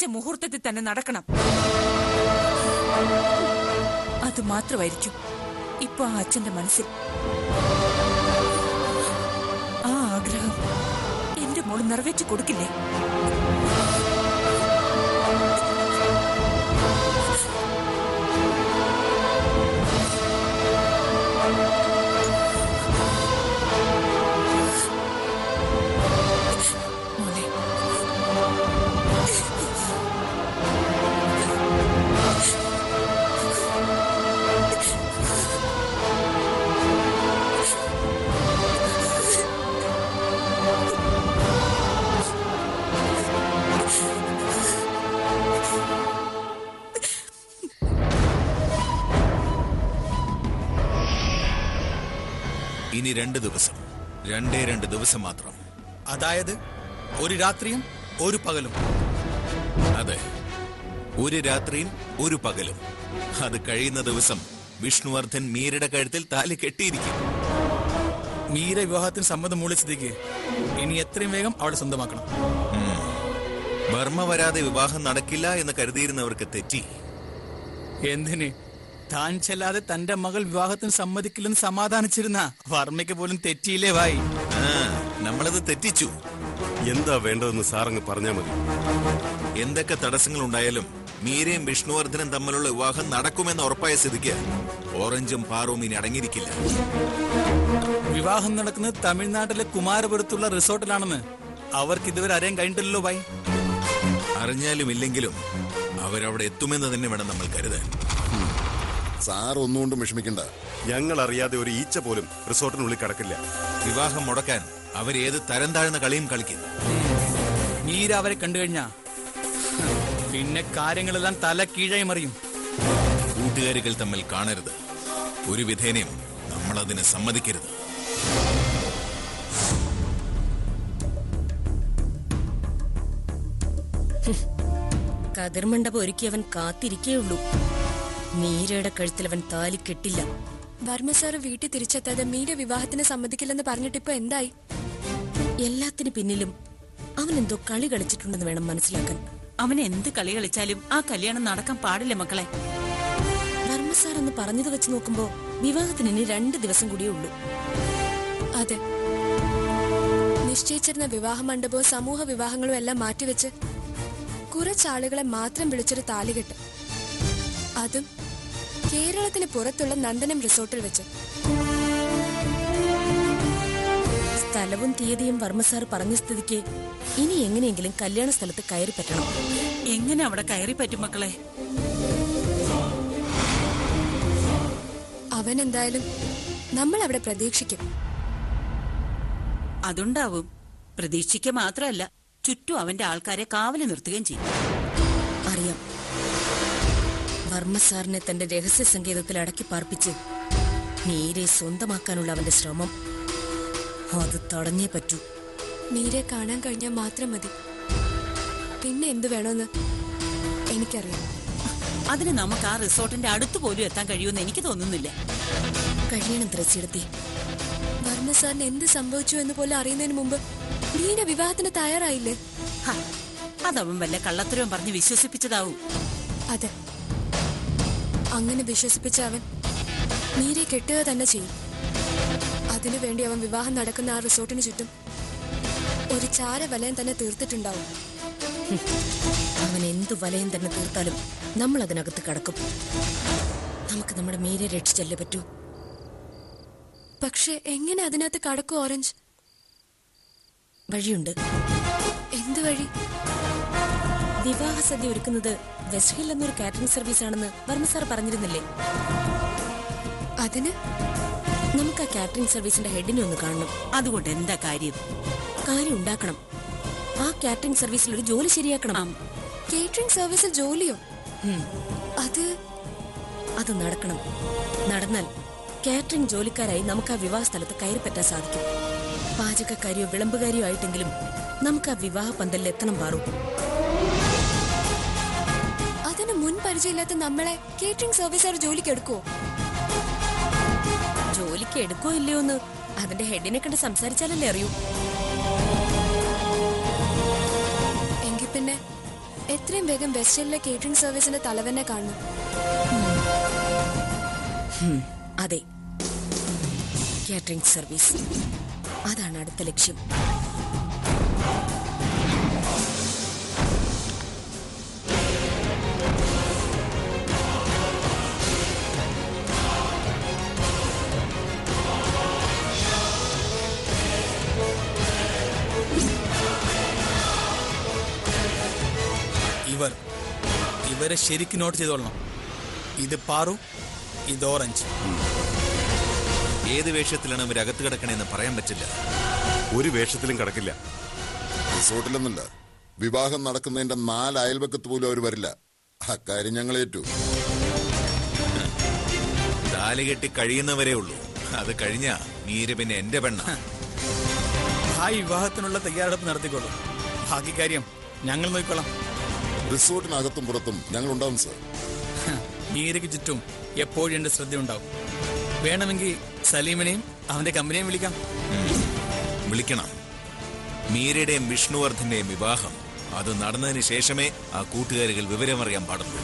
മുഹൂർത്തത്തിൽ തന്നെ നടക്കണം. അത് മാത്രമായിരിക്കും ഇപ്പൊ ആ അച്ഛന്റെ മനസ്സിൽ. ആ ആഗ്രഹം എന്റെ മോള് നിറവേറ്റി കൊടുക്കില്ലേ? ഇനി 2 ദിവസം, 2 ദിവസം മാത്രം. അതായത് ഒരു രാത്രിയും ഒരു പകലും. അതെ, ഒരു രാത്രിയും ഒരു പകലും. അത് കഴിയുന്ന ദിവസം വിഷ്ണുവർദ്ധൻ മീരയുടെ കഴുത്തിൽ താലി കെട്ടിയിരിക്കും. മീര വിവാഹത്തിന് സമ്മതം മൂളിച്ചതേക്ക് ഇനി എത്രയും വേഗം അവളെ സ്വന്തമാക്കണം. വർമ്മ വരാതെ വിവാഹം നടക്കില്ല എന്ന് കരുതിയിരുന്നവർക്ക് തെറ്റി. എന്തിന്? താൻ ചെല്ലാതെ തന്റെ മകൾ വിവാഹത്തിന് സമ്മതിക്കില്ലെന്ന് സമാധാനിച്ചിരുന്ന വർമ്മയ്ക്ക് പോലും തെറ്റിയില്ലേ ഭായി? നമ്മളത് തെറ്റിച്ചു. എന്താ വേണ്ടതെന്ന് സാറങ്ങ് പറഞ്ഞാ മതി. എന്തൊക്കെ തടസ്സങ്ങൾ ഉണ്ടായാലും മീരയും വിഷ്ണുവർദ്ധനും തമ്മിലുള്ള വിവാഹം നടക്കുമെന്ന് ഉറപ്പായ സ്ഥിതിക്ക് ഓറഞ്ചും പാറവും ഇനി അടങ്ങിയിരിക്കില്ല. വിവാഹം നടക്കുന്നത് തമിഴ്നാട്ടിലെ കുമാരപുരത്തുള്ള റിസോർട്ടിലാണെന്ന് അവർക്ക് ഇതുവരെ അറിയാൻ കഴിഞ്ഞിട്ടില്ലല്ലോ ഭായി. അറിഞ്ഞാലും ഇല്ലെങ്കിലും അവരവിടെ എത്തുമെന്ന് തന്നെ വേണം നമ്മൾ കരുതാൻ. സാർ ഒന്നുകൊണ്ടും വിഷമിക്കണ്ട. ഞങ്ങൾ അറിയാതെ ഒരു ഈച്ച പോലും റിസോർട്ടിനുള്ളിൽ കടക്കില്ല. വിവാഹം മുടക്കാൻ അവരേത് തരം താഴ്ന്ന കളിയും കളിക്കും. മീര അവരെ കണ്ടു കഴിഞ്ഞാ പിന്നെ കാര്യങ്ങളെല്ലാം തല കീഴായി മറിയും. കൂട്ടുകാരികൾ തമ്മിൽ കാണരുത്. ഒരു വിധേനയും നമ്മളതിന് സമ്മതിക്കരുത്. കതിർമണ്ഡപം ഒരുക്കി അവൻ കാത്തിരിക്കേയുള്ളൂ. മീരയുടെ കഴുത്തിൽ അവൻ താലി കെട്ടില്ല. വർമ്മ സാറ് വീട്ടിൽ തിരിച്ചെത്താതെ മീര വിവാഹത്തിന് സമ്മതിക്കില്ലെന്ന് പറഞ്ഞിട്ടിപ്പോ എന്തായി? എല്ലാത്തിനു പിന്നിലും അവൻ എന്തോ കളി കളിച്ചിട്ടുണ്ടെന്ന് വേണം മനസ്സിലാക്കാൻ. അവൻ എന്ത് കളി കളിച്ചാലും ആ കല്യാണം നടക്കാൻ പാടില്ല മക്കളെ. വർമ്മ സാർ എന്ന് പറഞ്ഞത് വെച്ച് നോക്കുമ്പോ വിവാഹത്തിന് ഇനി 2 ദിവസം കൂടിയേ ഉള്ളൂ. അതെ, നിശ്ചയിച്ചിരുന്ന വിവാഹ മണ്ഡപവും സമൂഹ വിവാഹങ്ങളും എല്ലാം മാറ്റിവെച്ച് കുറച്ചാളുകളെ മാത്രം വിളിച്ചൊരു താലികെട്ട്, അതും കേരളത്തിന് പുറത്തുള്ള നന്ദനം റിസോർട്ടിൽ വെച്ച്. സ്ഥലവും തീയതിയും വർമ്മ സാർ പറഞ്ഞ സ്ഥിതിക്ക് ഇനി എങ്ങനെയെങ്കിലും കല്യാണ സ്ഥലത്ത് കയറി പറ്റണം. എങ്ങനെ അവിടെ കയറി പറ്റും മക്കളെ? അവൻ എന്തായാലും നമ്മൾ അവിടെ പ്രതീക്ഷിക്കും. അതുണ്ടാവും. പ്രതീക്ഷിക്കുക മാത്രമല്ല, ചുറ്റും അവന്റെ ആൾക്കാരെ കാവല് നിർത്തുകയും ചെയ്യും. അറിയാം, വർമ്മ സാറിനെ തന്റെ രഹസ്യ സങ്കേതത്തിൽ അടക്കി പാർപ്പിച്ച് മീരെ സ്വന്തമാക്കാനുള്ള അവന്റെ ശ്രമം അത് തടഞ്ഞേ പറ്റൂ. മീരെ കാണാൻ കഴിഞ്ഞാൽ മാത്രം മതി. പിന്നെ എന്തു വേണമെന്ന് എനിക്കറിയാം. അതിന് നമുക്ക് ആ റിസോർട്ടിന്റെ അടുത്ത് പോലും എത്താൻ കഴിയുമെന്ന് എനിക്ക് തോന്നുന്നില്ല. കഴിയണം ത്രസിയെടുത്തി. വർമ്മ സാറിന് എന്ത് സംഭവിച്ചു എന്ന് പോലും അറിയുന്നതിന് മുമ്പ് മീര വിവാഹത്തിന് തയ്യാറായില്ലേ? അതവൻ വല്ല കള്ളത്തരവും പറഞ്ഞ് വിശ്വസിപ്പിച്ചതാവും. അതെ, അങ്ങനെ വിശ്വസിപ്പിച്ച അവൻ മീരെ കെട്ടുക തന്നെ ചെയ്യും. അതിനുവേണ്ടി അവൻ വിവാഹം നടക്കുന്ന ആ റിസോർട്ടിന് ചുറ്റും ഒരു ചാര വലയം തന്നെ തീർത്തിട്ടുണ്ടാവും. അവൻ എന്തു വലയം തന്നെ തീർത്താലും നമ്മൾ അതിനകത്ത് കടക്കും. നമുക്ക് നമ്മുടെ മീരെ രക്ഷിച്ചല്ലേ പറ്റൂ. പക്ഷെ എങ്ങനെ അതിനകത്ത് കടക്കും ഓറഞ്ച്? വഴിയുണ്ട്. എന്ത് വഴി? വിവാഹ സദ്യ ഒരുക്കുന്നത് വെസ്റ്റ് ഹിൽ എന്നൊരു കാറ്ററിംഗ് സർവീസ് ആണെന്ന് വർമ്മ സാർ പറഞ്ഞിരുന്നില്ലേ? അതിന് നമുക്ക് ആ കാറ്ററിംഗ് സർവീസിന്റെ ഹെഡിനെ ഒന്ന് കാണണം. അതുകൊണ്ട് എന്താ കാര്യം? കാര്യം ഉണ്ടാക്കണം. ആ കാറ്ററിംഗ് സർവീസിൽ ഒരു ജോലി ശരിയാക്കണം. കേറ്ററിംഗ് സർവീസിൽ ജോലിയോ? അത് നടക്കണം. നടന്നാൽ കാറ്ററിംഗ് ജോലിക്കാരായി നമുക്ക് ആ വിവാഹ സ്ഥലത്ത് കയറിപ്പറ്റാൻ സാധിക്കും. പാചകക്കാരിയോ വിളമ്പുകാരിയോ ആയിട്ടെങ്കിലും നമുക്ക് ആ വിവാഹ പന്തലിൽ എത്തണം പാറു. അതിന് മുൻ പരിചയമില്ലാത്ത നമ്മളെ കേറ്ററിംഗ് സർവീസുകാർ ജോലിക്ക് എടുക്കുവോ? ജോലിക്ക് എടുക്കോ ഇല്ലയോ എന്ന് അതിന്റെ ഹെഡിനെ കണ്ട് സംസാരിച്ചാലല്ലേ അറിയൂ. എങ്കിൽ പിന്നെ എത്രയും വേഗം വെസ്റ്റേണിലെ കേറ്ററിംഗ് സർവീസിന്റെ തലവനെ കാണണം. അതെ, കാറ്ററിംഗ് സർവീസ് അതാണ് അടുത്ത ലക്ഷ്യം. ഇവരെ ശരിക്കും നോട്ട് ചെയ്തോളണം. ഇത് പാറു, ഇത് ഓറഞ്ച്. ഏത് വേഷത്തിലാണ് അവർ അകത്ത് കിടക്കണേന്ന് പറയാൻ പറ്റില്ല. ഒരു വേഷത്തിലും കിടക്കില്ല. റിസോർട്ടിലൊന്നുമില്ല. വിവാഹം നടക്കുന്നതിന്റെ 4 അയൽപക്കത്ത് പോലും അവർ വരില്ല. അക്കാര്യം ഞങ്ങൾ ഏറ്റു. താലി കെട്ടി കഴിയുന്നവരേ ഉള്ളൂ. അത് കഴിഞ്ഞ മീര പിന്നെ എന്റെ പെണ്ണ. ആ വിവാഹത്തിനുള്ള തയ്യാറെടുപ്പ് നടത്തിക്കോളൂ. ബാക്കി കാര്യം ഞങ്ങൾ നോക്കിക്കോളാം. റിസോർട്ടിനകത്തും പുറത്തും ഞങ്ങൾ ഉണ്ടാവും സർ. മീരയ്ക്ക് ചുറ്റും എപ്പോഴും എന്റെ ശ്രദ്ധയുണ്ടാവും. വേണമെങ്കിൽ സലീമിനെയും അവന്റെ കമ്പനിയെയും വിളിക്കാം. വിളിക്കണം. മീരയുടെയും വിഷ്ണുവർദ്ധന്റെയും വിവാഹം അത് നടന്നതിന് ശേഷമേ ആ കൂട്ടുകാരികൾ വിവരമറിയാൻ പാടുള്ളൂ.